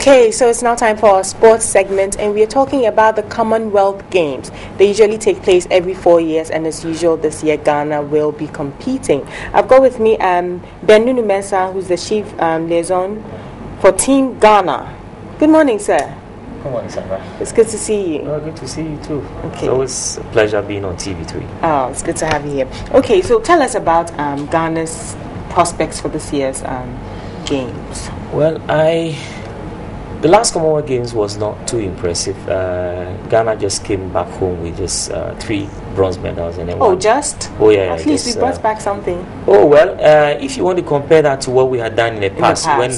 Okay, so it's now time for our sports segment, and we are talking about the Commonwealth Games. They usually take place every 4 years, and as usual, this year Ghana will be competing. I've got with me Benunu Mensah, who's the chief liaison for Team Ghana. Good morning, sir. Good morning, Sandra. It's good to see you. Good to see you too. Okay. It's always a pleasure being on TV3. Oh, it's good to have you here. Okay, so tell us about Ghana's prospects for this year's games. Well, the last Commonwealth Games was not too impressive. Ghana just came back home with just 3 bronze medals. And then At least we brought back something. Oh, well, if you want to compare that to what we had done in the past. When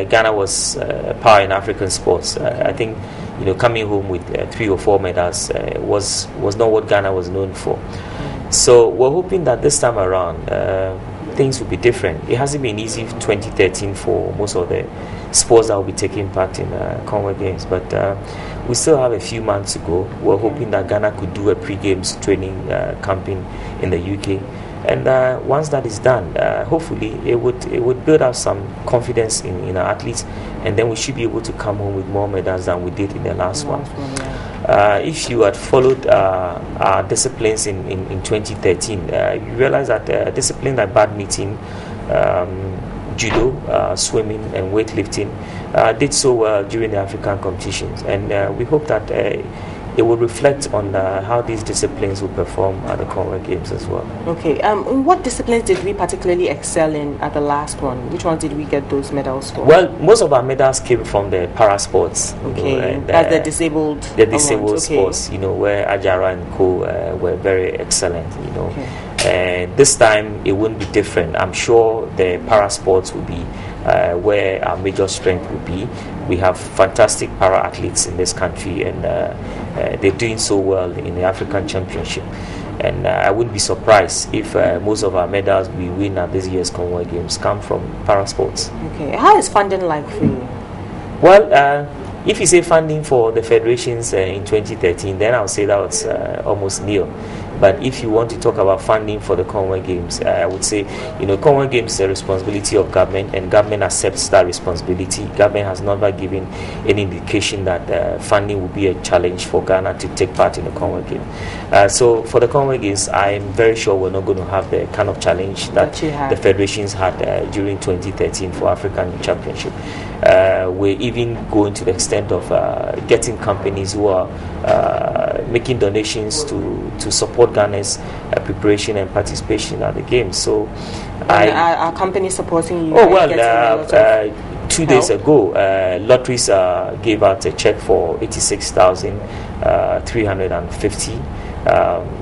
Ghana was power in African sports, I think coming home with 3 or 4 medals was not what Ghana was known for. So we're hoping that this time around things will be different. It hasn't been easy 2013 for most of the sports that will be taking part in Commonwealth Games, but we still have a few months to go. We're hoping that Ghana could do a pre-games training campaign in the UK, and once that is done, hopefully it would build up some confidence in our athletes, and then we should be able to come home with more medals than we did in the last one. If you had followed our disciplines in 2013, you realize that disciplines like badminton, judo, swimming and weightlifting did so well during the African competitions, and we hope that it will reflect on how these disciplines will perform at the Commonwealth Games as well. Okay, what disciplines did we particularly excel in at the last one? Which ones did we get those medals for? Well, most of our medals came from the para sports. Okay, that's the disabled. The disabled sports, where Ajara and Co were very excellent. Okay. And this time it wouldn't be different. I'm sure the para sports will be where our major strength will be. We have fantastic para athletes in this country, and they're doing so well in the African Championship. And I wouldn't be surprised if most of our medals we win at this year's Commonwealth Games come from para sports. Okay, how is funding like for you? Well, if you say funding for the federations in 2013, then I'll say that was almost nil. But if you want to talk about funding for the Commonwealth Games, I would say, Commonwealth Games is a responsibility of government, and government accepts that responsibility. Government has never given any indication that funding will be a challenge for Ghana to take part in the Commonwealth Games. So for the Commonwealth Games, I'm very sure we're not going to have the kind of challenge that the federations had during 2013 for African Championship. We're even going to the extent of getting companies who are making donations to support Ghana's preparation and participation at the games. So, our company supporting you? Oh well, 2 days ago, Lotteries gave out a check for 86,350.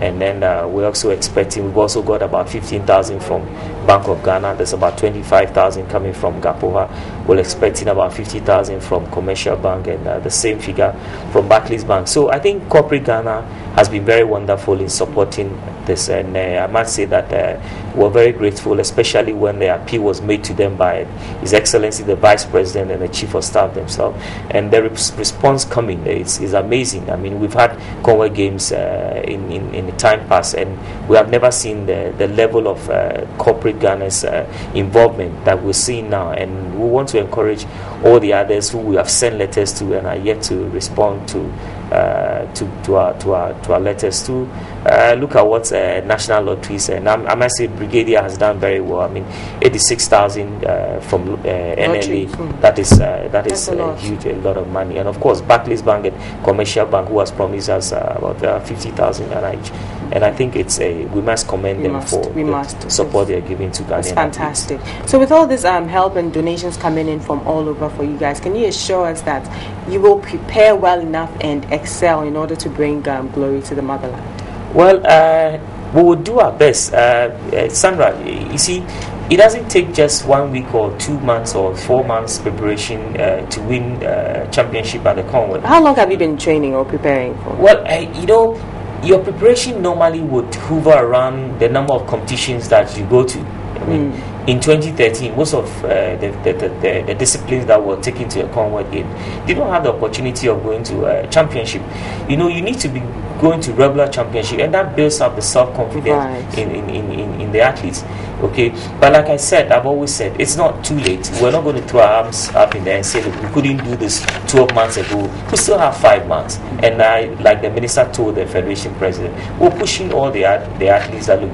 And then we're also expecting. We've also got about 15,000 from Bank of Ghana. There's about 25,000 coming from Gapova. We're expecting about 50,000 from Commercial Bank, and the same figure from Barclays Bank. So I think corporate Ghana has been very wonderful in supporting this, and I must say that we're very grateful, especially when the appeal was made to them by His Excellency the Vice President and the Chief of Staff themselves, and the response coming is amazing. I mean, we've had Commonwealth Games in the time past, and we have never seen the level of corporate Ghana's involvement that we're seeing now, and we want to encourage all the others who we have sent letters to and are yet to respond to our letters to look at what National Lotteries, and I must say Brigadier has done very well. I mean, 86,000 from NLA, that is a lot of money, and of course Barclays Bank and Commercial Bank, who has promised us about 50,000 each, and I think we must commend them for the support they are giving to Ghana. It's fantastic. So with all this help and donations coming in from all over for you guys, can you assure us that you will prepare well enough and excel in order to bring glory to the motherland? Well, we will do our best. Sandra, you see, it doesn't take just 1 week or 2 months or 4 months preparation to win championship at the Commonwealth. How long have you been training or preparing for? Well, your preparation normally would hover around the number of competitions that you go to. I mean, in 2013, most of the disciplines that were taken to a Commonwealth game did not have the opportunity of going to a championship. You need to be going to regular championship, and that builds up the self-confidence in the athletes. Okay, but like I said, I've always said, it's not too late. We're not going to throw our arms up in there and say, look, we couldn't do this 12 months ago. We still have 5 months. And like the minister told the federation president, we're pushing all the athletes that look,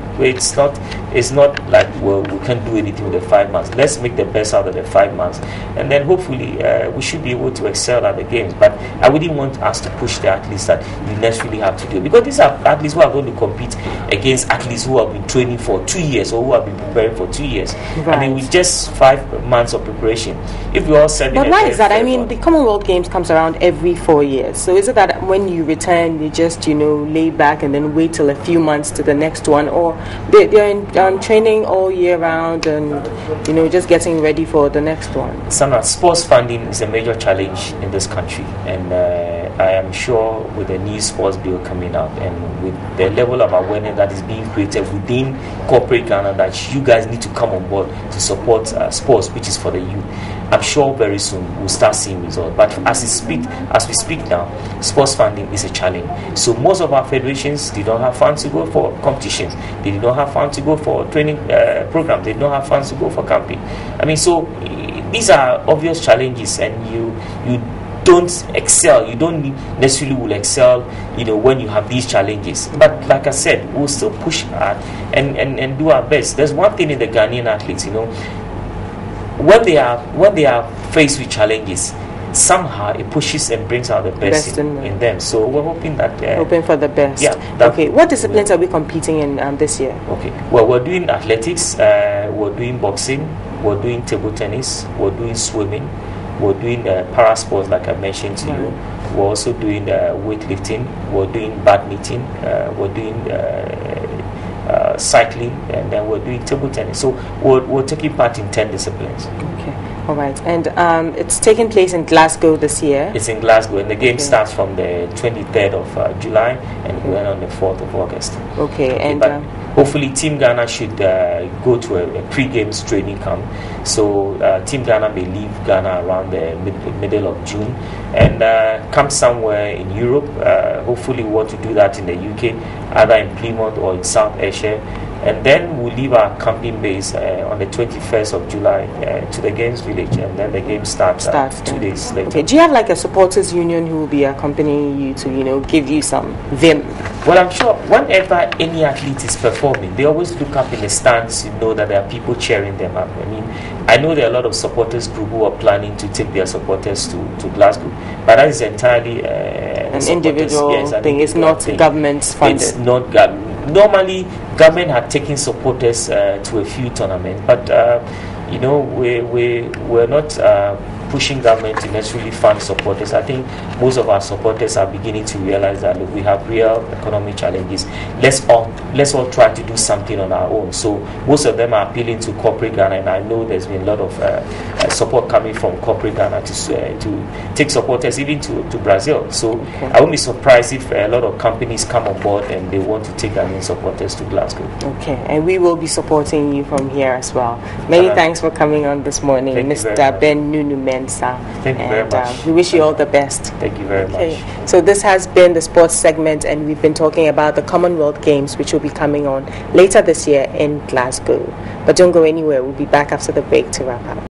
it's not like, well, we can't do anything with the 5 months. Let's make the best out of the 5 months. And then hopefully we should be able to excel at the games. But I wouldn't want us to push the athletes that you necessarily have to do. Because these are athletes who are going to compete against athletes who have been training for 2 years or who have been preparing for 2 years. Right. I mean, with just 5 months of preparation, if we all said, but why is that? I mean, the Commonwealth Games comes around every 4 years. So is it that when you return, you just lay back and then wait till a few months to the next one, or they're in training all year round and just getting ready for the next one? Sandra, sports funding is a major challenge in this country, and I am sure with the new sports bill coming out and with the level of awareness that is being created within corporate Ghana, that you guys need to come on board to support sports, which is for the youth. I'm sure very soon we'll start seeing results. But as we speak now, sports funding is a challenge. So most of our federations did not have funds to go for competitions. They did not have funds to go for training programs. They did not have funds to go for camping. I mean, so these are obvious challenges, and you don't excel. You don't necessarily will excel, when you have these challenges. But like I said, we'll still push hard and do our best. There's one thing in the Ghanaian athletes, when they are faced with challenges, somehow it pushes and brings out the best in them. So we're hoping that hoping for the best. Yeah. Okay. What disciplines are we competing in this year? Okay. Well, we're doing athletics. We're doing boxing. We're doing table tennis. We're doing swimming. We're doing para sports, like I mentioned to you. We're also doing weightlifting. We're doing badminton. We're doing cycling, and then we're doing table tennis. So we're taking part in 10 disciplines. Okay. All right. And it's taking place in Glasgow this year? It's in Glasgow, and the game starts from the 23rd of July and we end on the 4th of August. Okay. And hopefully Team Ghana should go to a pre-games training camp. So Team Ghana may leave Ghana around the middle of June and come somewhere in Europe. Hopefully we want to do that in the UK, either in Plymouth or in South Asia. And then we'll leave our camping base on the 21st of July to the Games Village, and then the game starts 2 days later. Okay. Do you have like a supporters union who will be accompanying you to, give you some vim? Well, I'm sure whenever any athlete is performing, they always look up in the stands to know that there are people cheering them up. I mean, I know there are a lot of supporters group who are planning to take their supporters to Glasgow, but that is entirely an individual thing. It's not government funded. It's not government. Normally, government had taken supporters to a few tournaments, but we're not pushing government to necessarily fund supporters. I think most of our supporters are beginning to realize that, look, we have real economic challenges. Let's all try to do something on our own. So most of them are appealing to corporate Ghana, and I know there's been a lot of support coming from corporate Ghana to take supporters even to Brazil. So I won't be surprised if a lot of companies come on board and they want to take Ghanaian supporters to Glasgow. Okay, and we will be supporting you from here as well. Many thanks for coming on this morning, Mr. Ben Nunu Mensah. Thank you very much. We wish you all the best. Thank you very much. So this has been the sports segment, and we've been talking about the Commonwealth Games, which will be coming on later this year in Glasgow. But don't go anywhere. We'll be back after the break to wrap up.